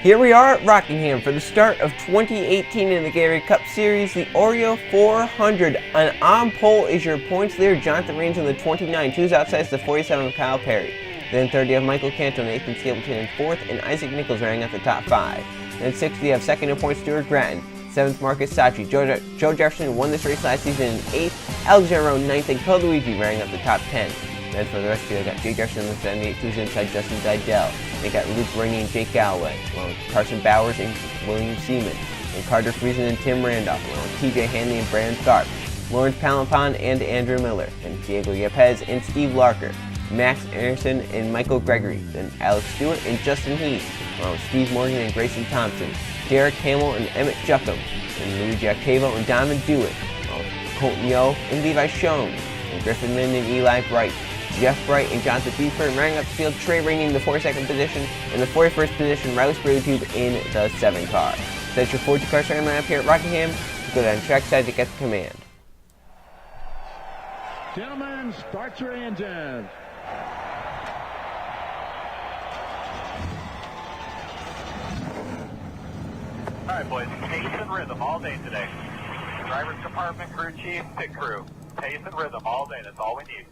Here we are at Rockingham for the start of 2018 in the Gatorade Cup Series, the Oreo 400. And on pole is your points leader, Jonathan Rains in the 29. Two's outside is the 47 of Kyle Perry. Then third, you have Michael Canto, Nathan Stapleton in fourth, and Isaac Nichols running at the top five. Then sixth, you have second in points, Stuart Gratton. Seventh, Marcus Sachi. Joe Jefferson won this race last season in eighth. Alexander Rowe, ninth, and Luigi running up the top 10. Then for the rest of you, I got Jay Jefferson in the 78, who's inside Justin Didell. They got Luke Rainey and Jake Galloway, along with Carson Bowers and William Seaman, and Carter Friesen and Tim Randolph, along with TJ Hanley and Brandon Tharp, Lawrence Palapon and Andrew Miller, and Diego Yepez and Steve Larker, Max Anderson and Michael Gregory, then Alex Stewart and Justin Heath, along with Steve Morgan and Grayson Thompson, Derek Hamill and Emmett Juckham, and Luigi Octavo and Donovan Dewitt, along with Colton Yo and Levi Schoen, and Griffin Lynn and Eli Bright, Jeff Bright and Jonathan Buford running up the field, Trey Rainey in the 42nd position, and the 41st position, Riley Spraytube in the 7 car. So that's your 42 car starting lineup here at Rockingham. Let's go down trackside to get the command. Gentlemen, start your engines. All right, boys, pace and rhythm all day today. Driver's compartment, crew chief, pit crew. Pace and rhythm all day, that's all we need.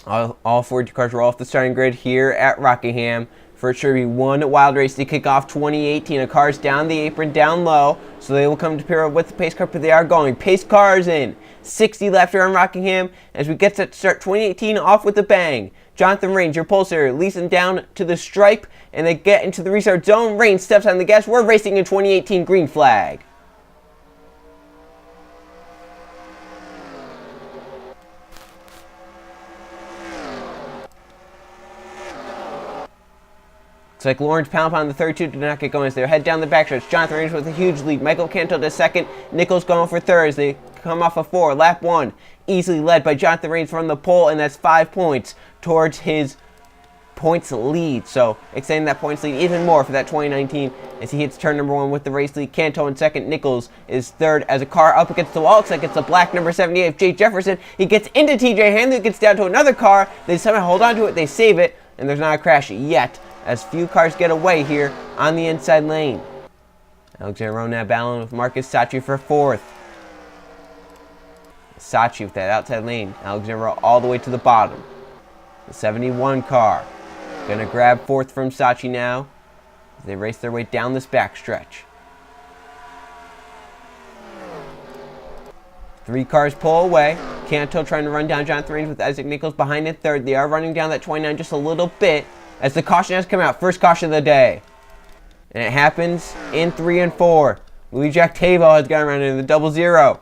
All 42 cars roll off the starting grid here at Rockingham. For sure be one wild race to kick off 2018. A car's down the apron, down low, so they will come to pair with the pace car, but they are going. Pace cars in. 60 left here on Rockingham as we get set to start 2018 off with a bang. Jonathan Rains, your pole sitter, leads them down to the stripe, and they get into the restart zone. Rains steps on the gas. We're racing in 2018 green flag. It's like Lawrence Palapon, the 32, did not get going as they head down the backstretch. Jonathan Rains with a huge lead. Michael Canto to second. Nichols going for third as they come off a 4. Lap 1, easily led by Jonathan Rains from the pole, and that's 5 points towards his points lead. So extending that points lead even more for that 2019 as he hits turn number 1 with the race lead. Canto in second. Nichols is third as a car up against the wall. Looks like it's a black number 78 of Jay Jefferson. He gets into TJ Hanley, gets down to another car. They somehow hold on to it. They save it, and there's not a crash yet, as few cars get away here on the inside lane. Alexander Rowe now battling with Marcus Sachi for 4th. Sachi with that outside lane. Alexander Rowe all the way to the bottom. The 71 car gonna grab 4th from Sachi now as they race their way down this backstretch. 3 cars pull away. Canto trying to run down Jonathan Rains with Isaac Nichols behind in third. They are running down that 29 just a little bit as the caution has come out. First caution of the day. And it happens in 3 and 4. Luigi Octavo has gone around in the 00.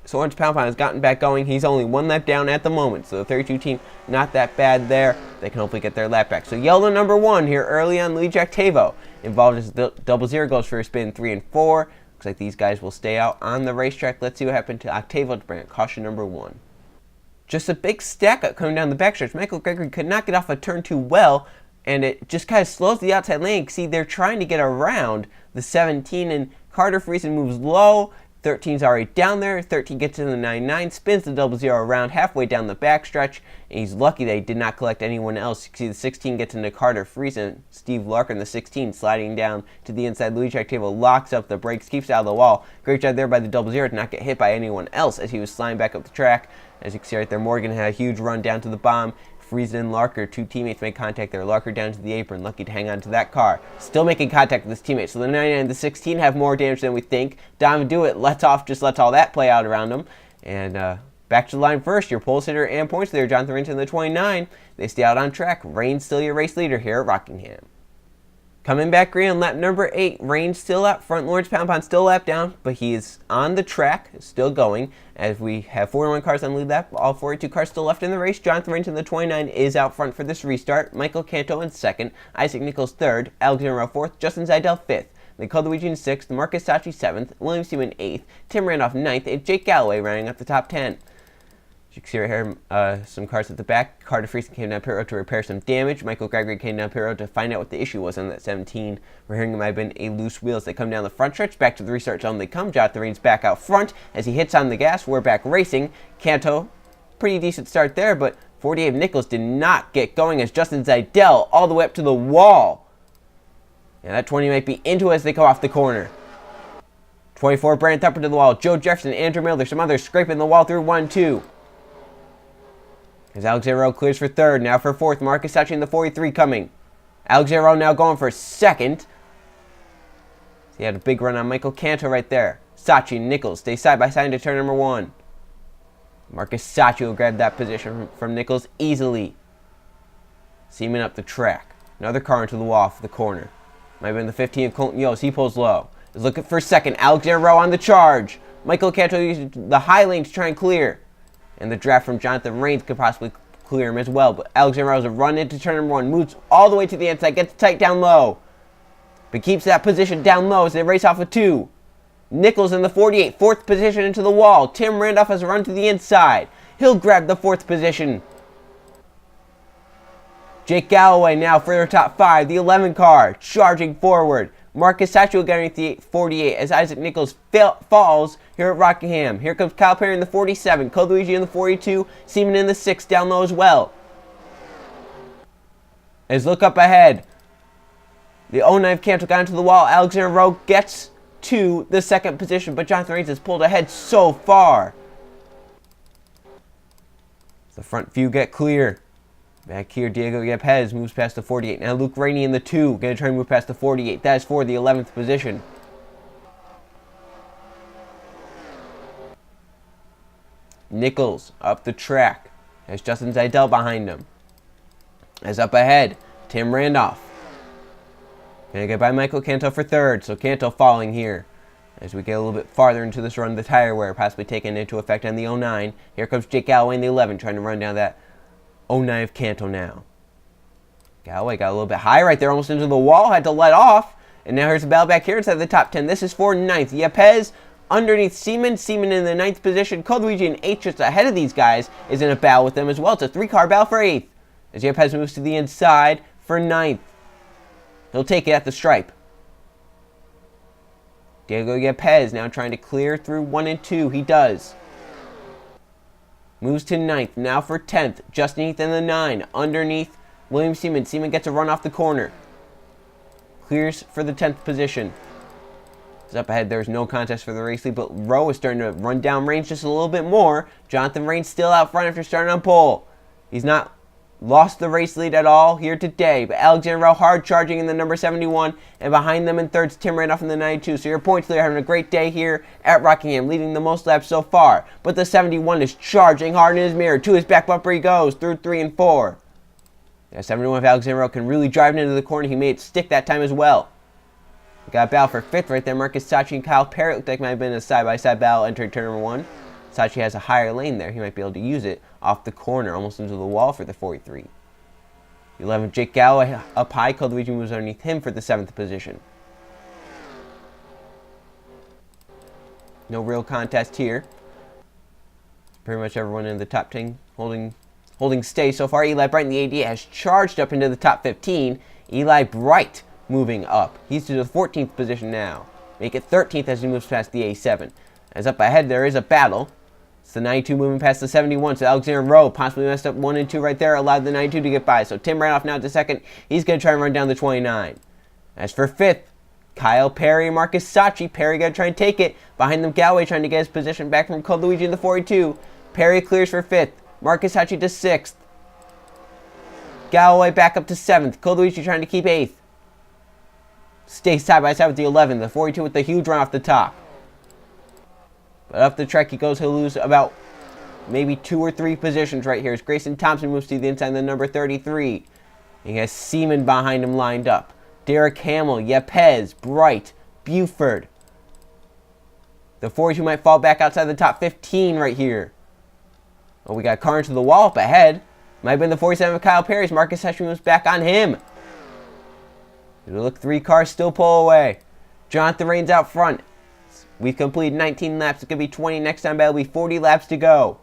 So Lawrence Palapon has gotten back going. He's only 1 lap down at the moment. So the 32 team, not that bad there. They can hopefully get their lap back. So yellow number 1 here early on, Luigi Octavo. Involved as the 00 goes for a spin 3 and 4. Looks like these guys will stay out on the racetrack. Let's see what happened to Octavo to bring caution number 1. Just a big stack up coming down the backstretch. Michael Gregory could not get off a turn too well, and it just kind of slows the outside lane. See, they're trying to get around the 17, and Carter Friesen moves low. 13's already down there. 13 gets in the 99, spins the 00 around halfway down the backstretch, and he's lucky they did not collect anyone else. You can see the 16 gets into Carter Friesen. Steve Larker in the 16 sliding down to the inside. Luigi Octavo locks up the brakes, keeps out of the wall. Great job there by the 00 to not get hit by anyone else as he was sliding back up the track. As you can see right there, Morgan had a huge run down to the bomb. Friesen and Larker, 2 teammates, make contact there. Larker down to the apron, lucky to hang on to that car. Still making contact with his teammates. So the 99 and the 16 have more damage than we think. Donovan Dewitt lets all that play out around him. And back to the line first, your pole sitter and points leader, Jonathan Rains in the 29. They stay out on track. Rains still your race leader here at Rockingham. Coming back green on lap number 8, Rains still out front. Lawrence Palapon still lap down, but he is on the track, still going, as we have 41 cars on lead lap. All 42 cars still left in the race. Jonathan Rains in the 29 is out front for this restart. Michael Canto in second, Isaac Nichols third, Alexander Rowe 4th, Justin Didell 5th. They called Luigi in 6th, Marcus Sachi 7th, William Seaman 8th, Tim Randolph 9th, and Jake Galloway running up the top 10. As you can see right here, some cars at the back. Carter Friesen came down pit road to repair some damage. Michael Gregory came down pit road to find out what the issue was on that 17. We're hearing it might have been a loose wheel as they come down the front stretch. Back to the restart zone they come. Jonathan Rains back out front as he hits on the gas. We're back racing. Canto, pretty decent start there, but 48 Nichols did not get going as Justin Didell all the way up to the wall Yeah, that 20 might be into as they come off the corner. 24, Brandon Thumper to the wall. Joe Jefferson, Andrew Miller, some others scraping the wall through 1-2. As Alexander Rowe clears for third. Now for fourth, Marcus Sachi in the 43 coming. Alexander Rowe now going for second. He had a big run on Michael Canto right there. Sachi and Nichols stay side by side into turn number 1. Marcus Sachi will grab that position from Nichols easily. Seaman up the track. Another car into the wall for the corner. Might have been the 15 of Colton Yost. He pulls low. Is looking for second. Alexander Rowe on the charge. Michael Canto uses the high lane to try and clear. And the draft from Jonathan Rains could possibly clear him as well. But Alexander Rowe has a run into turn number 1. Moves all the way to the inside. Gets tight down low. But keeps that position down low as they race off with 2. Nichols in the 48. Fourth position into the wall. Tim Randolph has a run to the inside. He'll grab the 4th position. Jake Galloway now for their top 5. The 11 car charging forward. Marcus Sachi will get underneath the 48 as Isaac Nichols falls here at Rockingham. Here comes Kyle Perry in the 47. Code in the 42. Seaman in the 6 down low as well. As look up ahead. The 09 Canto got into the wall. Alexander Rowe gets to the 2nd position, but Jonathan Rains has pulled ahead so far. The front few get clear. Back here, Diego Yepes moves past the 48. Now Luke Rainey in the 2. Going to try and move past the 48. That is for the 11th position. Nichols up the track. Has Justin Zidell behind him. As up ahead, Tim Randolph. Going to get by Michael Canto for 3rd. So Canto falling here. As we get a little bit farther into this run, the tire wear possibly taken into effect on the 09. Here comes Jake Galloway in the 11 trying to run down that 09 of Canto now. Galloway got a little bit high right there, almost into the wall, had to let off. And now here's the battle back here inside the top 10. This is for 9th. Yepes underneath Seaman. Seaman in the 9th position. Code in 8th just ahead of these guys is in a battle with them as well. It's a 3-car battle for 8th. As Yepes moves to the inside for 9th. He'll take it at the stripe. Diego Yepes now trying to clear through 1 and 2. He does. Moves to 9th. Now for 10th. Justin Heath in the 9. Underneath William Seaman. Seaman gets a run off the corner. Clears for the 10th position. It's up ahead. There's no contest for the race lead, but Rowe is starting to run down range just a little bit more. Jonathan Rains still out front after starting on pole. He's not lost the race lead at all here today, but Alexander Rowe hard charging in the number 71, and behind them in 3rd is Tim Randolph in the 92. So your points leader having a great day here at Rockingham, leading the most laps so far. But the 71 is charging hard in his mirror. To his back bumper he goes through 3 and 4. Yeah, 71 if Alexander Rowe can really drive it into the corner. He made it stick that time as well. We got a battle for 5th right there. Marcus Sachi and Kyle Perry looked like might have been a side-by-side battle entering turn number 1. Sachi has a higher lane there. He might be able to use it off the corner, almost into the wall for the 43. 11, Jake Galloway up high. Code moves underneath him for the 7th position. No real contest here. Pretty much everyone in the top 10 holding stay so far. Eli Bright in the 88 has charged up into the top 15. Eli Bright moving up. He's to the 14th position now. Make it 13th as he moves past the A7. As up ahead there is a battle. It's the 92 moving past the 71. So Alexander Rowe possibly messed up 1 and 2 right there. Allowed the 92 to get by. So Tim Randolph now to 2nd. He's going to try and run down the 29. As for 5th, Kyle Perry and Marcus Sachi. Perry going to try and take it. Behind them Galloway trying to get his position back from Code Luigi in the 42. Perry clears for 5th. Marcus Sachi to 6th. Galloway back up to 7th. Code Luigi trying to keep 8th. Stay side by side with the 11. The 42 with the huge run off the top. But up the track he goes. He'll lose about maybe 2 or 3 positions right here as Grayson Thompson moves to the inside, the number 33. He has Seaman behind him lined up. Derek Hamill, Yepes, Bright, Buford. The 42 might fall back outside the top 15 right here. Oh, we got a car into the wall up ahead. Might have been the 47 of Kyle Perry's. Marcus Sachi moves back on him. It'll look 3 cars still pull away. Jonathan Rains out front. We've completed 19 laps. It's going to be 20 next time, but it'll be 40 laps to go.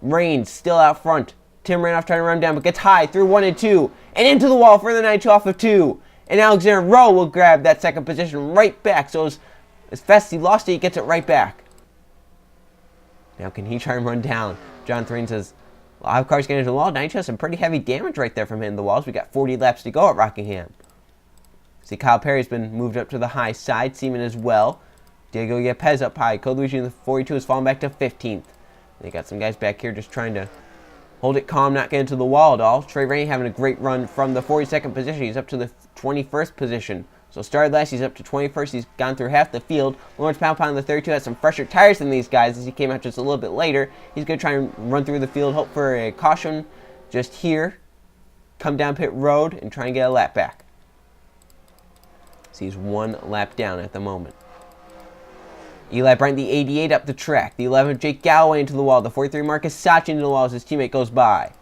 Rains still out front. Tim Randolph trying to run down, but gets high through 1 and 2. And into the wall for the 92 off of 2. And Alexander Rowe will grab that 2nd position right back. So as fast as he lost it, he gets it right back. Now can he try and run down? Jonathan Rains says, a lot of cars getting into the wall. 92 has some pretty heavy damage right there from hitting the walls. We got 40 laps to go at Rockingham. See, Kyle Perry's been moved up to the high side. Seaman as well. Diego Yepes up high. Code Luigi in the 42 has fallen back to 15th. They got some guys back here just trying to hold it calm, not get into the wall at all. Trey Rainey having a great run from the 42nd position. He's up to the 21st position. So started last, he's up to 21st. He's gone through half the field. Lawrence Poundpound in the 32 has some fresher tires than these guys as he came out just a little bit later. He's going to try and run through the field, hope for a caution just here. Come down pit road and try and get a lap back. So he's one lap down at the moment. Eli Bryant, the 88, up the track. The 11, Jake Galloway into the wall. The 43, Marcus Sachi into the wall as his teammate goes by.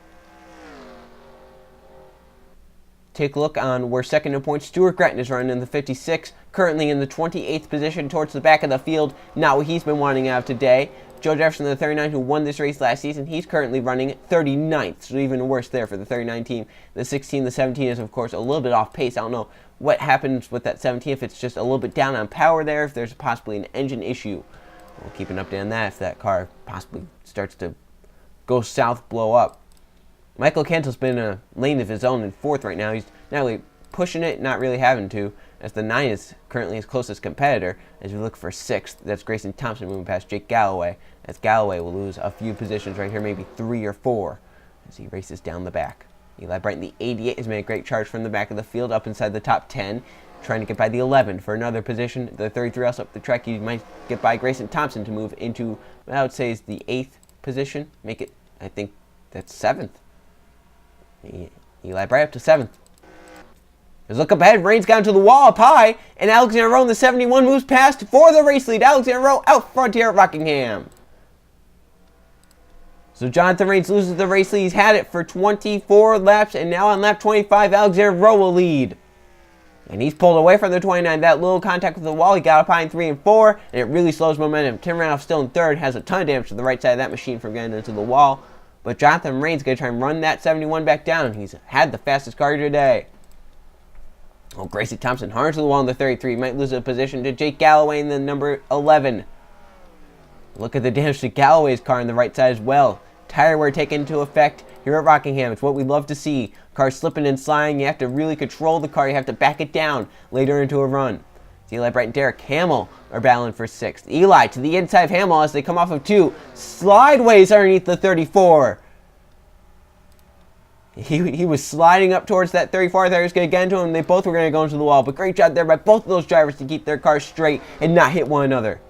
Take a look on where second in points Stuart Gretton is running in the 56, currently in the 28th position towards the back of the field. Not what he's been wanting out of today. Joe Jefferson, the 39, who won this race last season, he's currently running 39th, so even worse there for the 39 team. The 16, the 17 is, of course, a little bit off pace. I don't know what happens with that 17, if it's just a little bit down on power there, if there's possibly an engine issue. We'll keep an update on that if that car possibly starts to go south, blow up. Michael Cantill's been in a lane of his own in 4th right now. He's not really pushing it, not really having to, as the 9 is currently his closest competitor. As we look for 6th, that's Grayson Thompson moving past Jake Galloway, as Galloway will lose a few positions right here, maybe 3 or 4, as he races down the back. Eli Bryant, the 88, has made a great charge from the back of the field up inside the top 10, trying to get by the 11 for another position. The 33 also up the track. He might get by Grayson Thompson to move into what I would say is the 8th position. Make it, I think that's 7th. Eli Bryant up to 7th. As look up ahead, Rain's gone to the wall up high, and Alexander Rowe in the 71 moves past for the race lead. Alexander Rowe out front here at Rockingham. So Jonathan Rains loses the race lead. He's had it for 24 laps, and now on lap 25, Alexander Rowe will lead. And he's pulled away from the 29. That little contact with the wall, he got up high in 3 and 4, and it really slows momentum. Tim Randolph still in 3rd, has a ton of damage to the right side of that machine from getting into the wall. But Jonathan Rains going to try and run that 71 back down. He's had the fastest car today. Oh, Gracie Thompson hard to the wall in the 33. Might lose a position to Jake Galloway in the number 11. Look at the damage to Galloway's car on the right side as well. Tire wear taken into effect here at Rockingham. It's what we love to see. Car slipping and sliding. You have to really control the car. You have to back it down later into a run. Eli Bright and Derek Hamill are battling for 6th. Eli to the inside of Hamill as they come off of 2. Slideways underneath the 34. He was sliding up towards that 34. They was going to get into him. They both were going to go into the wall. But great job there by both of those drivers to keep their cars straight and not hit one another.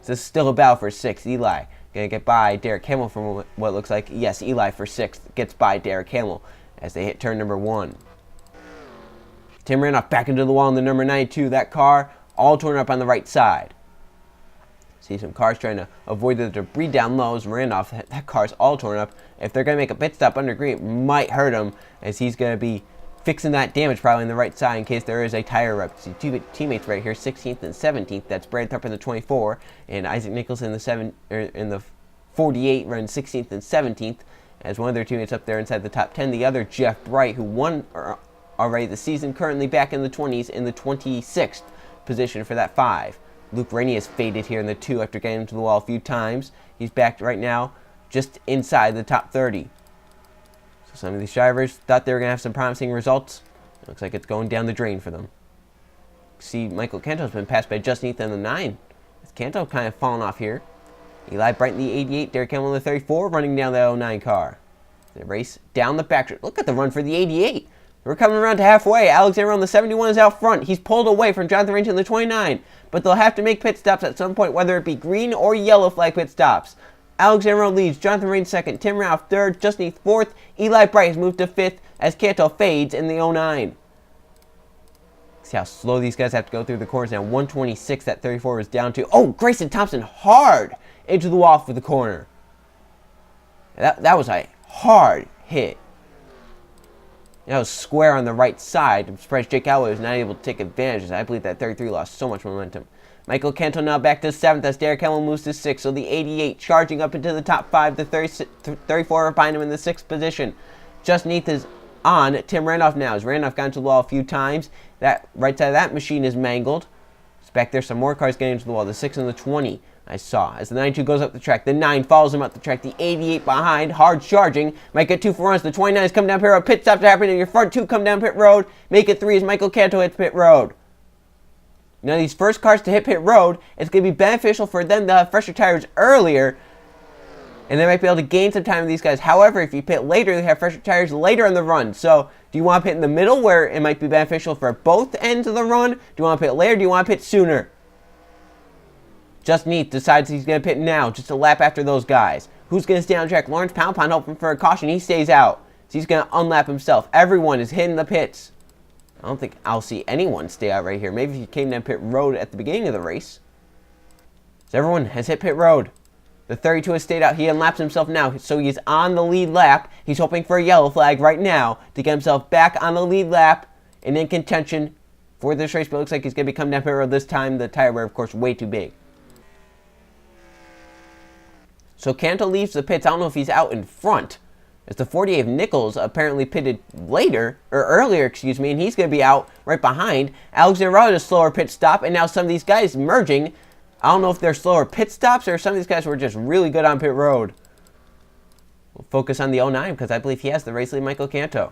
So it's still a battle for 6th. Eli going to get by Derek Hamill from what looks like. Yes, Eli for 6th gets by Derek Hamill as they hit turn number 1. Tim Randolph back into the wall in the number 92. That car all torn up on the right side. See some cars trying to avoid the debris down low as Randolph, that car's all torn up. If they're going to make a pit stop under green, it might hurt him as he's going to be fixing that damage probably on the right side in case there is a tire rep. See two teammates right here, 16th and 17th. That's Brad Thorpe in the 24 and Isaac Nichols in the 48, running 16th and 17th as one of their teammates up there inside the top 10. The other, Jeff Bright, who won already this season, currently back in the 20s in the 26th position for that 5. Luke Rainey has faded here in the 2 after getting into the wall a few times. He's back right now just inside the top 30. So some of these drivers thought they were going to have some promising results. Looks like it's going down the drain for them. See, Michael Canto's been passed by Justin Heath in the 9. Canto kind of fallen off here. Eli Bright in the 88, Derek Hamill in the 34, running down the 09 car. They race down the back. Look at the run for the 88. We're coming around to halfway. Alexander on the 71 is out front. He's pulled away from Jonathan Range in the 29. But they'll have to make pit stops at some point, whether it be green or yellow flag pit stops. Alexander leads, Jonathan Range 2nd, Tim Ralph 3rd, Justin Heath 4th. Eli Bright has moved to 5th as Canto fades in the 09. See how slow these guys have to go through the corners now. 126 that 34 is down to. Oh, Grayson Thompson hard into the wall for the corner. That was a hard hit. That was square on the right side. I'm surprised Jake Galloway was not able to take advantage, as I believe that 33 lost so much momentum. Michael Canto now back to 7th as Derek Hamill moves to 6th. So the 88 charging up into the top 5. The 34 behind him in the 6th position. Justin Heath is on Tim Randolph now. As Randolph got into the wall a few times. That right side of that machine is mangled. It's back there, some more cars getting into the wall. The 6 and the 20 I saw. As the 92 goes up the track, the 9 follows him up the track. The 88 behind, hard charging. Might get 2 for runs. The 29 is coming down pit road. Pit stops are happening. Your front 2 come down pit road. Make it 3 as Michael Canto hits pit road. Now, these first cars to hit pit road, it's going to be beneficial for them to have fresher tires earlier, and they might be able to gain some time with these guys. However, if you pit later, they have fresher tires later in the run. So, do you want to pit in the middle where it might be beneficial for both ends of the run? Do you want to pit later? Do you want to pit sooner? Justin Heath decides he's going to pit now, just a lap after those guys. Who's going to stay on track? Lawrence Pound hoping for a caution. He stays out. So he's going to unlap himself. Everyone is hitting the pits. I don't think I'll see anyone stay out right here. Maybe if he came down pit road at the beginning of the race. So everyone has hit pit road. The 32 has stayed out. He unlaps himself now, so he's on the lead lap. He's hoping for a yellow flag right now to get himself back on the lead lap and in contention for this race. But it looks like he's going to be coming down pit road this time. The tire wear, of course, way too big. So Canto leaves the pits. I don't know if he's out in front, as the 48 of Nichols apparently pitted earlier, and he's going to be out right behind. Alexander Rod, a slower pit stop, and now some of these guys merging. I don't know if they're slower pit stops or some of these guys were just really good on pit road. We'll focus on the 09 because I believe he has the race lead, Michael Canto.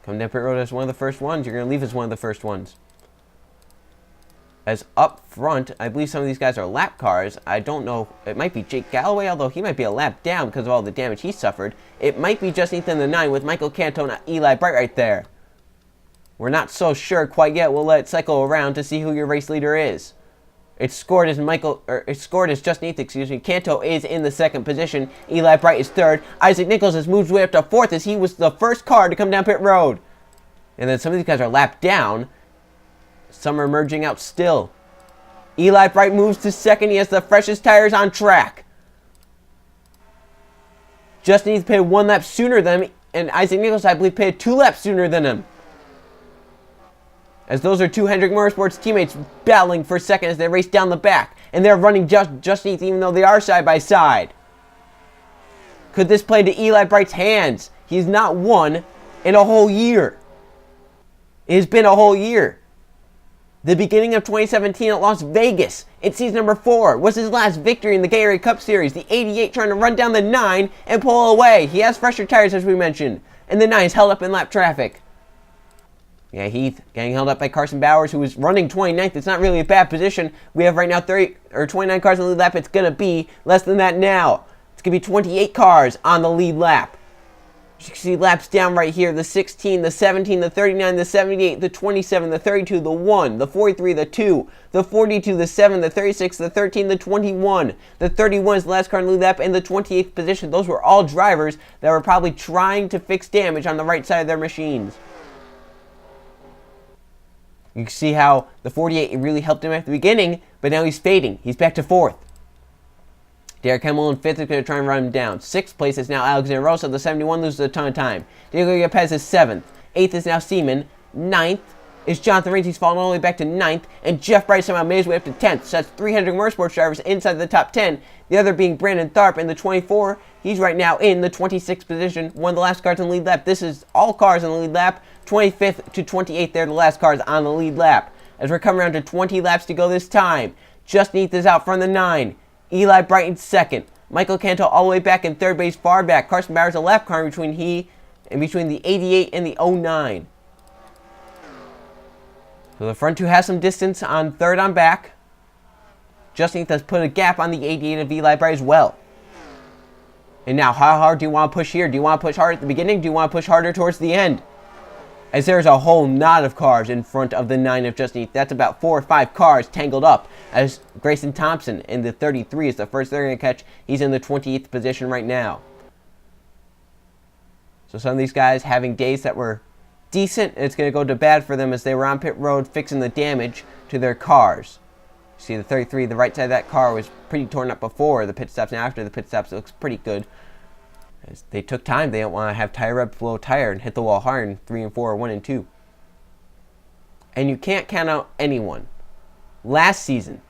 Come down pit road as one of the first ones. You're going to leave as one of the first ones. As up front, I believe some of these guys are lap cars. I don't know. It might be Jake Galloway, although he might be a lap down because of all the damage he suffered. It might be just Ethan the 9 with Michael Canto and Eli Bright right there. We're not so sure quite yet. We'll let it cycle around to see who your race leader is. It's scored as Justin Heath, Canto is in the second position. Eli Bright is third. Isaac Nichols has moved way up to fourth as he was the first car to come down pit road. And then some of these guys are lapped down. Some are merging out still. Eli Bright moves to second. He has the freshest tires on track. Justin Heath pitted 1 lap sooner than him, and Isaac Nichols, I believe, pitted 2 laps sooner than him. As those are two Hendrick Motorsports teammates battling for second as they race down the back. And they're running Justin Heath even though they are side by side. Could this play to Eli Bright's hands? He's not won in a whole year. It has been a whole year. The beginning of 2017 at Las Vegas, in season number 4, was his last victory in the Gatorade Cup Series. The 88 trying to run down the 9 and pull away. He has fresher tires, as we mentioned. And the 9 is held up in lap traffic. Yeah, Heath getting held up by Carson Bowers, who was running 29th. It's not really a bad position. We have right now 29 cars on the lead lap. It's going to be less than that now. It's going to be 28 cars on the lead lap. You can see laps down right here. The 16, the 17, the 39, the 78, the 27, the 32, the 1, the 43, the 2, the 42, the 7, the 36, the 13, the 21. The 31 is the last car on the lead lap in the 28th position. Those were all drivers that were probably trying to fix damage on the right side of their machines. You can see how the 48 really helped him at the beginning, but now he's fading. He's back to 4th. Derek Hemmel in 5th is going to try and run him down. 6th place is now Alexander Rosa. The 71 loses a ton of time. Diego Yepes is 7th. 8th is now Seaman. 9th is Jonathan Reigns. He's fallen all the way back to 9th. And Jeff Bright somehow made his way up to 10th. So that's 300 motorsports drivers inside the top 10. The other being Brandon Tharp in the 24. He's right now in the 26th position. One of the last cars on the lead lap. This is all cars on the lead lap. 25th to 28th, they're the last cars on the lead lap. As we're coming around to 20 laps to go this time. Justin Heath is out front of the 9. Eli Bright in 2nd. Michael Canto all the way back in 3rd base, far back. Carson Bowers a lap car between the 88 and the 09. So the front two has some distance on 3rd on back. Justin Heath has put a gap on the 88 of Eli Bright as well. And now, how hard do you want to push here? Do you want to push hard at the beginning? Do you want to push harder towards the end? As there's a whole knot of cars in front of the 9 of Justin Heath. That's about 4 or 5 cars tangled up. As Grayson Thompson in the 33 is the first they're going to catch. He's in the 28th position right now. So some of these guys having days that were decent. It's going to go to bad for them as they were on pit road fixing the damage to their cars. See the 33, the right side of that car was pretty torn up before the pit stops. Now after the pit stops, it looks pretty good. As they took time, they don't want to have tire rub blow tire and hit the wall hard in 3 and 4 or 1 and 2. And you can't count out anyone. Last season,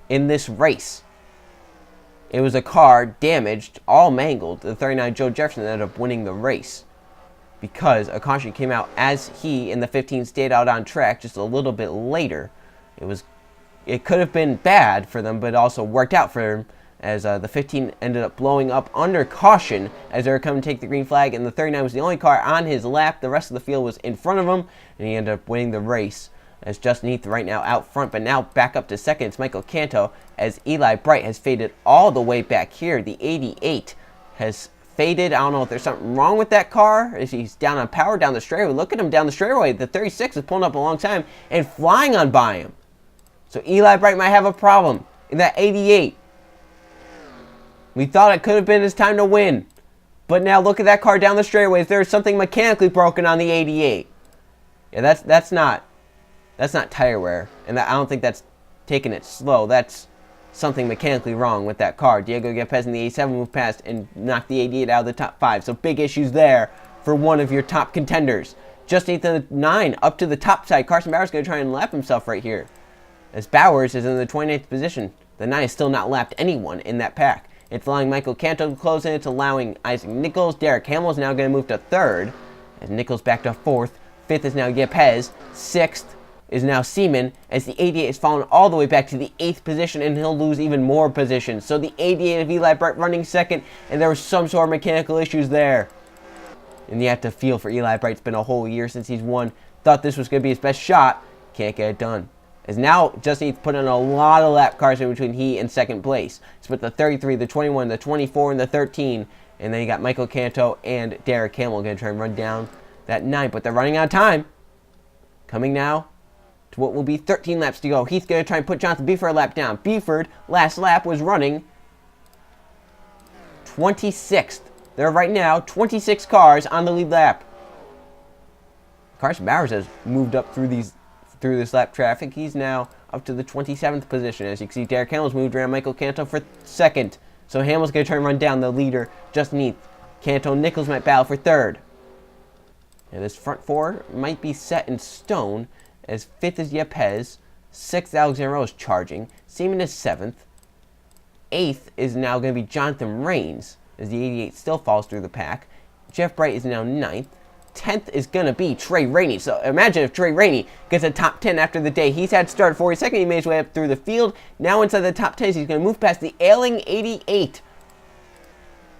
in this race, it was a car damaged, all mangled. The 39 Joe Jefferson ended up winning the race because a caution came out as he in the 15 stayed out on track just a little bit later. It could have been bad for them, but it also worked out for him. As the 15 ended up blowing up under caution as they were coming to take the green flag, and the 39 was the only car on his lap. The rest of the field was in front of him, and he ended up winning the race. as Justin Heath right now out front, but now back up to second. It's Michael Canto as Eli Bright has faded all the way back here. The 88 has faded. I don't know if there's something wrong with that car. As he's down on power down the straightaway. Look at him down the straightaway. The 36 is pulling up alongside him and flying on by him. So Eli Bright might have a problem in that 88. We thought it could have been his time to win. But now look at that car down the straightaways. There's something mechanically broken on the 88. Yeah, that's not tire wear. And I don't think that's taking it slow. That's something mechanically wrong with that car. Diego Yepes in the 87 moved past and knocked the 88 out of the top 5. So big issues there for one of your top contenders. Just Heath in the 9 up to the top side. Carson Bowers going to try and lap himself right here. As Bowers is in the 29th position. The 9 is still not lapped anyone in that pack. It's allowing Michael Canto to close in. It's allowing Isaac Nichols. Derek Hamill is now going to move to 3rd. As Nichols back to 4th. 5th is now Yepes. 6th is now Seaman. As the 88 is fallen all the way back to the 8th position. And he'll lose even more positions. So the 88 of Eli Bright running 2nd. And there was some sort of mechanical issues there. And you have to feel for Eli Bright. It's been a whole year since he's won. Thought this was going to be his best shot. Can't get it done. As now Justin Heath put in a lot of lap cars in between he and 2nd place. It's with the 33, the 21, the 24, and the 13. And then you got Michael Canto and Derek Hamill going to try and run down that 9. But they're running out of time. Coming now to what will be 13 laps to go. Heath's going to try and put Jonathan Beeford a lap down. Beeford, last lap, was running 26th. There are right now 26 cars on the lead lap. Carson Bowers has moved up through this lap traffic. He's now up to the 27th position. As you can see, Derek Hamill's moved around Michael Canto for 2nd. So Hamill's going to try and run down the leader, Justin Heath. Canto and Nichols might battle for 3rd. And this front 4 might be set in stone, as 5th is Yepes, 6th Alexander Rowe is charging, Seaman is 7th, 8th is now going to be Jonathan Rains, as the 88 still falls through the pack. Jeff Bright is now 9th. 10th is going to be Trey Rainey. So imagine if Trey Rainey gets a top 10 after the day he's had started for. Second, he made his way up through the field. Now inside the top 10, he's going to move past the ailing 88.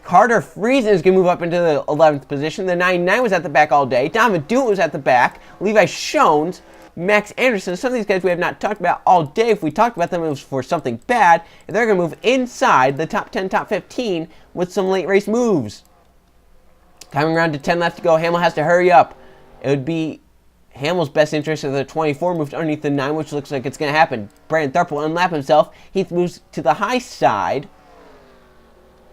Carter Friesen is going to move up into the 11th position. The 99 was at the back all day. Donovan Dewitt was at the back. Levi Schoens, Max Anderson. Some of these guys we have not talked about all day. If we talked about them, it was for something bad. And they're going to move inside the top 10, top 15 with some late race moves. Coming around to 10 laps to go. Hamill has to hurry up. It would be Hamill's best interest if the 24 moved underneath the 9, which looks like it's going to happen. Brandon Tharp will unlap himself. Heath moves to the high side.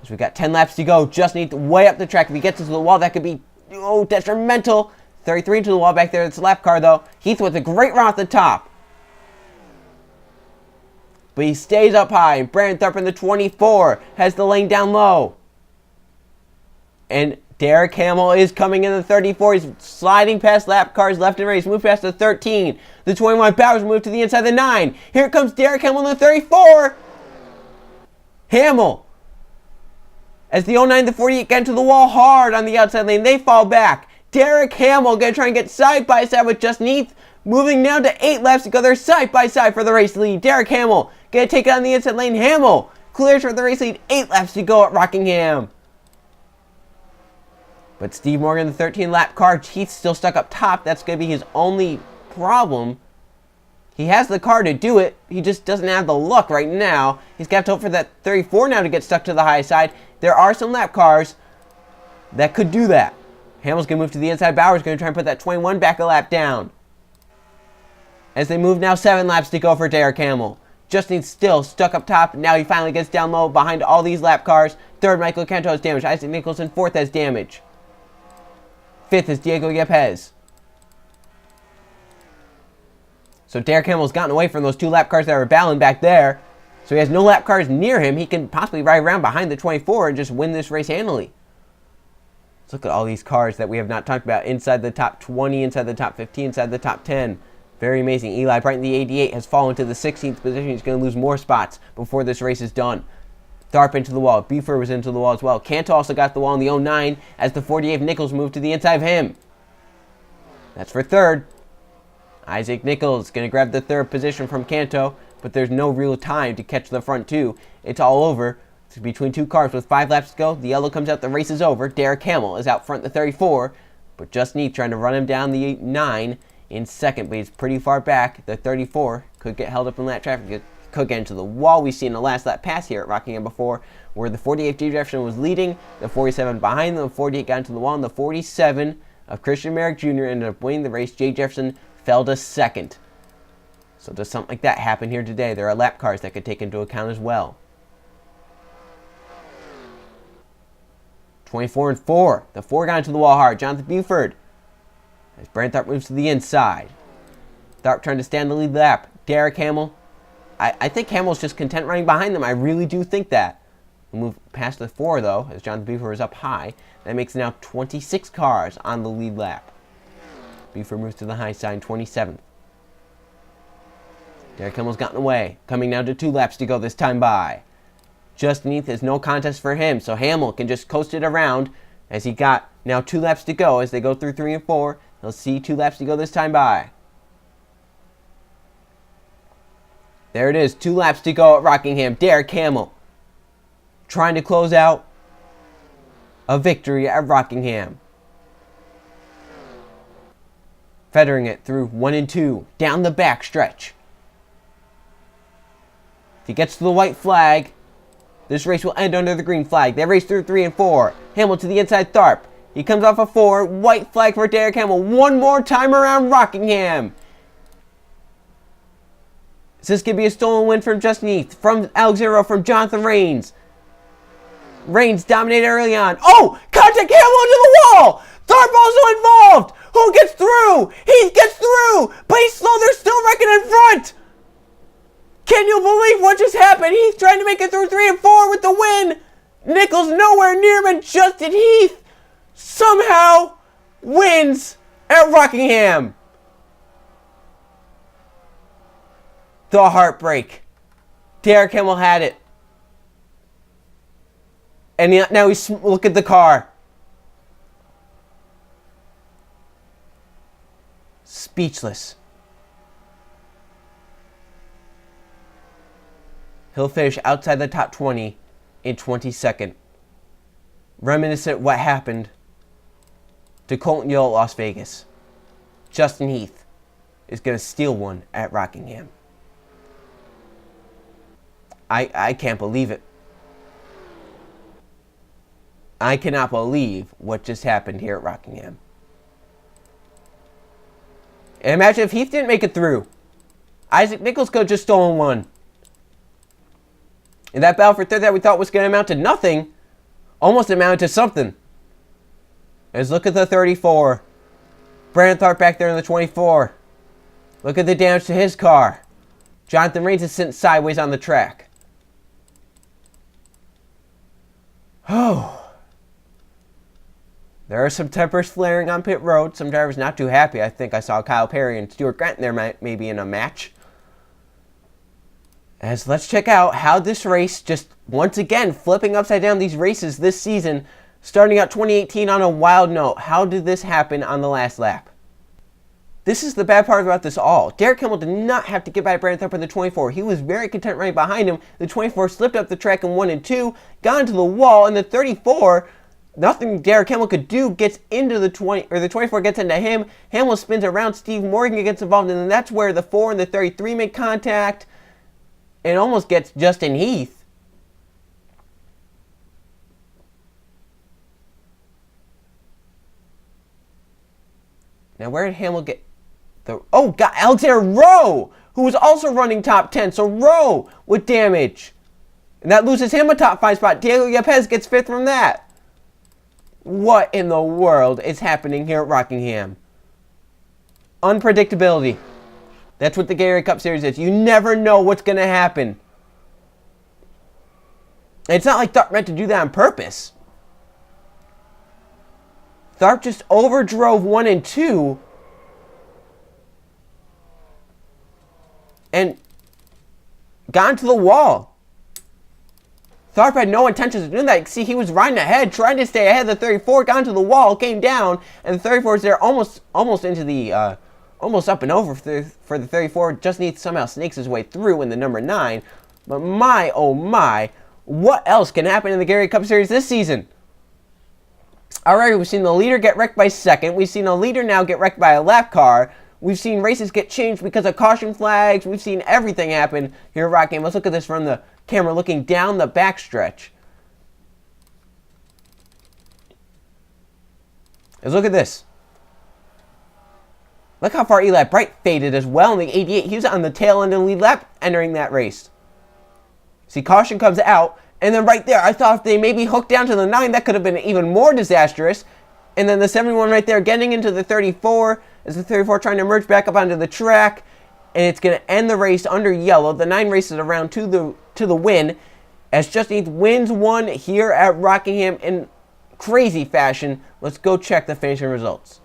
So we've got 10 laps to go. Just need way up the track. If he gets into the wall, that could be detrimental. 33 into the wall back there. It's a lap car, though. Heath with a great run at the top. But he stays up high. And Brandon Tharp in the 24 has the lane down low. And Derek Hamill is coming in the 34. He's sliding past lap cars left and right. He's moved past the 13. The 21 Bowers moved to the inside of the 9. Here comes Derek Hamill in the 34. Hamill. As the 09, the 48 get into the wall hard on the outside lane. They fall back. Derek Hamill going to try and get side by side with Justin Heath. Moving now to 8 laps to go. They're side by side for the race lead. Derek Hamill going to take it on the inside lane. Hamill clears for the race lead. 8 laps to go at Rockingham. But Steve Morgan, the 13 lap car, Heath's still stuck up top. That's going to be his only problem. He has the car to do it. He just doesn't have the luck right now. He's got to hope for that 34 now to get stuck to the high side. There are some lap cars that could do that. Hamill's going to move to the inside. Bowers going to try and put that 21 back a lap down. As they move now 7 laps to go for Derek Hamill. Justin's still stuck up top. Now he finally gets down low behind all these lap cars. 3rd, Michael Canto has damage. Isaac Nicholson 4th has damage. 5th is Diego Yepes. So Derek Hamill's gotten away from those 2 lap cars that were battling back there. So he has no lap cars near him. He can possibly ride around behind the 24 and just win this race handily. Let's look at all these cars that we have not talked about. Inside the top 20, inside the top 15, inside the top 10. Very amazing. Eli Bright in the 88 has fallen to the 16th position. He's going to lose more spots before this race is done. Tharp into the wall. Beefer was into the wall as well. Canto also got the wall in the 09 as the 48 Nichols moved to the inside of him. That's for 3rd. Isaac Nichols going to grab the 3rd position from Canto, but there's no real time to catch the front 2. It's all over. It's between 2 cars with 5 laps to go. The yellow comes out. The race is over. Derek Hamill is out front the 34, but Justin Heath trying to run him down the 9 in second, but he's pretty far back. The 34 could get held up in lap traffic, could get into the wall. We've seen the last lap pass here at Rockingham before, where the 48 Jefferson was leading, the 47 behind them, the 48 got into the wall, and the 47 of Christian Merrick Jr. ended up winning the race. Jay Jefferson fell to second. So does something like that happen here today? There are lap cars that could take into account as well. 24 and 4. The 4 got into the wall hard. Jonathan Buford, as Brandon Tharp moves to the inside. Tharp trying to stand the lead lap. Derek Hamill. I think Hamill's just content running behind them. I really do think that. We'll move past the 4, though, as Jonathan Buford is up high. That makes now 26 cars on the lead lap. Buford moves to the high side, 27th. Derek Hamill's gotten away. Coming now to 2 laps to go this time by. Justin Heath is no contest for him, so Hamill can just coast it around as he got now 2 laps to go as they go through 3 and 4. He'll see 2 laps to go this time by. There it is, 2 laps to go at Rockingham. Derek Hamill trying to close out a victory at Rockingham. Feathering it through 1 and 2, down the back stretch. If he gets to the white flag, this race will end under the green flag. They race through 3 and 4. Hamill to the inside Tharp. He comes off a 4. White flag for Derek Hamill. One more time around Rockingham. This could be a stolen win from Justin Heath, from Alexander, from Jonathan Rains. Rains dominated early on. Oh! Contact Hamill into the wall! Tharp also involved! Who gets through? Heath gets through! But he's slow. They're still wrecking in front! Can you believe what just happened? Heath trying to make it through 3 and 4 with the win. Nichols nowhere near him, and Justin Heath somehow wins at Rockingham. The heartbreak. Derek Hamill had it. And now he's, look at the car. Speechless. He'll finish outside the top 20 in 22nd. Reminiscent what happened to Colton Yule at Las Vegas. Justin Heath is going to steal one at Rockingham. I can't believe it. I cannot believe what just happened here at Rockingham. Imagine if Heath didn't make it through. Isaac Nichols could have just stolen one. And that battle for third that we thought was going to amount to nothing almost amounted to something. Let's look at the 34. Brandon Tharp back there in the 24. Look at the damage to his car. Jonathan Rains is sitting sideways on the track. Oh. There are some tempers flaring on pit road. Some drivers not too happy. I think I saw Kyle Perry and Stuart Grant there maybe in a match. As let's check out how this race just once again flipping upside down these races this season. Starting out 2018 on a wild note. How did this happen on the last lap? This is the bad part about this all. Derek Hamill did not have to get by Brandon Tharp in the 24. He was very content running behind him. The 24 slipped up the track in 1 and 2, got into the wall, and the 34, nothing Derek Hamill could do, gets into the 20, or the 24 gets into him. Hamill spins around, Steve Morgan gets involved, and then that's where the 4 and the 33 make contact, and almost gets Justin Heath. Now where did Hamill get... got Alexander Rowe, who was also running top 10. So Rowe with damage. And that loses him a top 5 spot. Diego Yepes gets 5th from that. What in the world is happening here at Rockingham? Unpredictability. That's what the Gatorade Cup Series is. You never know what's going to happen. And it's not like Tharp meant to do that on purpose. Tharp just overdrove 1 and 2. And got into the wall. Tharp had no intentions of doing that. See, he was riding ahead, trying to stay ahead of the 34, got into the wall, came down, and the 34 is there almost into the, almost up and over for the 34. Justin Heath somehow snakes his way through in the number 9. But my, oh my, what else can happen in the Gatorade Cup Series this season? Alright, we've seen the leader get wrecked by second. We've seen a leader now get wrecked by a lap car. We've seen races get changed because of caution flags. We've seen everything happen here at Rockingham. Let's look at this from the camera looking down the backstretch. Let's look at this. Look how far Eli Bright faded as well in the 88. He was on the tail end of the lead lap entering that race. See, caution comes out, and then right there, I thought if they maybe hooked down to the 9, that could have been even more disastrous. And then the 71 right there getting into the 34, as the 34 trying to merge back up onto the track, and it's going to end the race under yellow. The 9 races around to the win, as Justin Heath wins one here at Rockingham in crazy fashion. Let's go check the finishing results.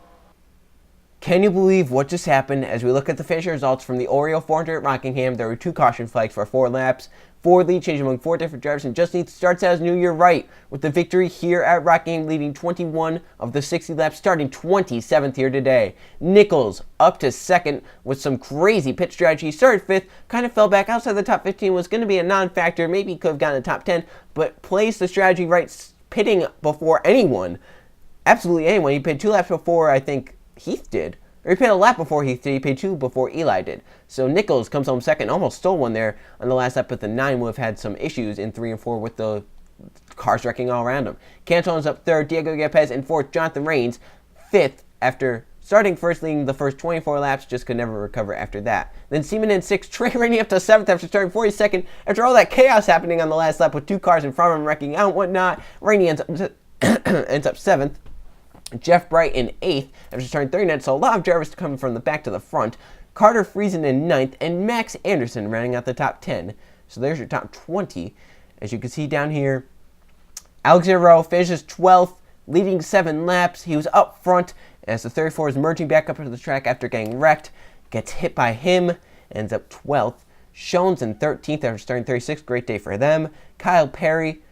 Can you believe what just happened? As we look at the finishing results from the Oreo 400 at Rockingham, there were 2 caution flags for 4 laps, 4 lead change among 4 different drivers, and Justin Heath starts out his new year right with the victory here at Rockingham, leading 21 of the 60 laps, starting 27th here today. Nichols up to second with some crazy pit strategy. He started 5th, kind of fell back outside the top 15, was going to be a non-factor, maybe he could have gotten a top 10, but plays the strategy right, pitting before anyone, absolutely anyone. He pitted 2 laps before, I think, Heath did. Or he paid a lap before Heath did. He paid 2 before Eli did. So Nichols comes home second. Almost stole one there on the last lap, but the 9 would have had some issues in 3 and 4 with the cars wrecking all around him. Canton's up 3rd. Diego Gapez in 4th. Jonathan Rains 5th after starting first, leading the first 24 laps. Just could never recover after that. Then Seaman in 6th. Trey Rainey up to 7th after starting 42nd. After all that chaos happening on the last lap with 2 cars in front of him wrecking out and whatnot, Rainey ends up 7th. Jeff Bright in 8th after starting 39th, so a lot of drivers coming from the back to the front. Carter Friesen in 9th, and Max Anderson rounding out the top 10. So there's your top 20. As you can see down here, Alexander Rowe finishes 12th, leading 7 laps. He was up front as the 34 is merging back up into the track after getting wrecked. Gets hit by him, ends up 12th. Shones in 13th after starting 36th. Great day for them. Kyle Perry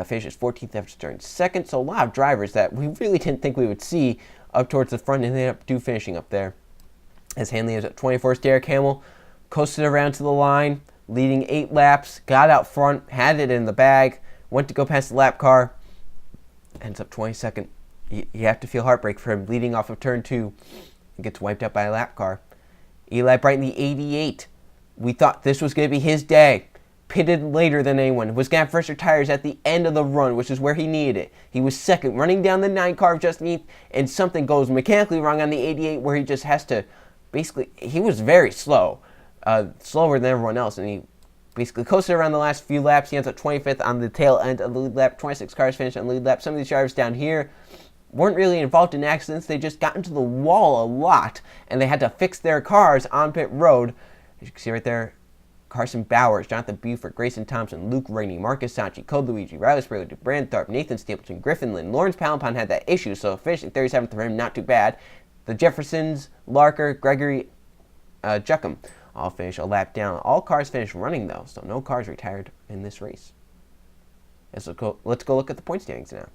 finishes 14th after starting 2nd. So a lot of drivers that we really didn't think we would see up towards the front and they ended up finishing up there. As Hanley is at 24th, Derek Hamill coasted around to the line, leading 8 laps, got out front, had it in the bag, went to go past the lap car, ends up 22nd. You have to feel heartbreak for him leading off of turn 2 and gets wiped out by a lap car. Eli Bright in the 88. We thought this was going to be his day. Pitted later than anyone, was going to have fresher tires at the end of the run, which is where he needed it. He was second, running down the 9 car of Justin Heath, and something goes mechanically wrong on the 88 where he just has to, basically, he was very slow, slower than everyone else, and he basically coasted around the last few laps. He ends up 25th on the tail end of the lead lap. 26 cars finished on the lead lap. Some of these drivers down here weren't really involved in accidents. They just got into the wall a lot, and they had to fix their cars on pit road. As you can see right there, Carson Bowers, Jonathan Buford, Grayson Thompson, Luke Rainey, Marcus Sanchi, Code Luigi, Riley Sprague, Brand Tharp, Nathan Stapleton, Griffin Lynn, Lawrence Palampan had that issue, so finishing 37th for him, not too bad. The Jeffersons, Larker, Gregory Juckham all finish a lap down. All cars finished running though, so no cars retired in this race. Let's go look at the point standings now.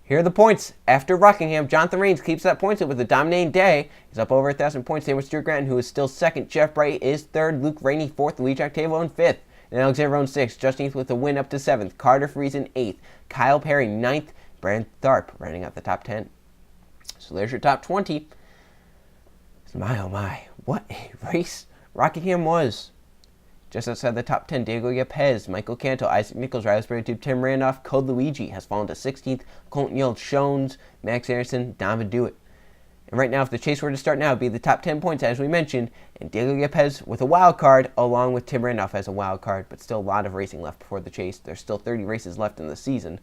Here are the points. After Rockingham, Jonathan Rains keeps that points with a dominating day. He's up over 1,000 points. Same with Stuart Granton, who is still second. Jeff Bright is third. Luke Rainey, fourth. Lee Octavo in fifth. And Alexander Rowan, sixth. Justin Heath with a win up to seventh. Carter Friesen, eighth. Kyle Perry, ninth. Brand Tharp rounding out the top 10. So there's your top 20. My, oh my, what a race Rockingham was. Just outside the top 10, Diego Yepes, Michael Canto, Isaac Nichols, Riley Sprague, Tim Randolph, Code Luigi has fallen to 16th, Colton Yield, Shones, Max Anderson, Don Dewitt. And right now, if the chase were to start now, it would be the top 10 points, as we mentioned, and Diego Yepes with a wild card, along with Tim Randolph as a wild card, but still a lot of racing left before the chase. There's still 30 races left in the season,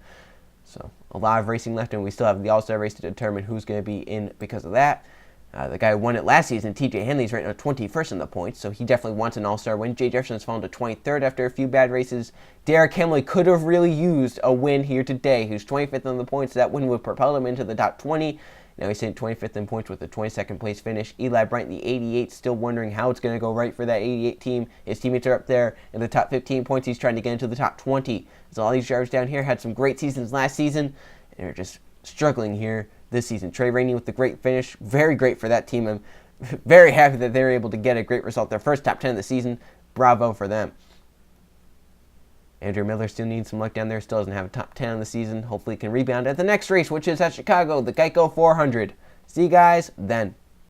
so a lot of racing left, and we still have the All-Star race to determine who's going to be in because of that. The guy who won it last season, TJ Henley's right now 21st in the points, so he definitely wants an all-star win. Jay Jefferson's fallen to 23rd after a few bad races. Derek Hemley could have really used a win here today. He's 25th in the points. That win would propel him into the top 20. Now he's sitting 25th in points with a 22nd place finish. Eli Bright in the 88, still wondering how it's going to go right for that 88 team. His teammates are up there in the top 15 points. He's trying to get into the top 20. So all these drivers down here had some great seasons last season, and they're just struggling here this season. Trey Rainey with the great finish. Very great for that team. I'm very happy that they were able to get a great result. Their first top 10 of the season. Bravo for them. Andrew Miller still needs some luck down there. Still doesn't have a top 10 of the season. Hopefully he can rebound at the next race, which is at Chicago, the Geico 400. See you guys then.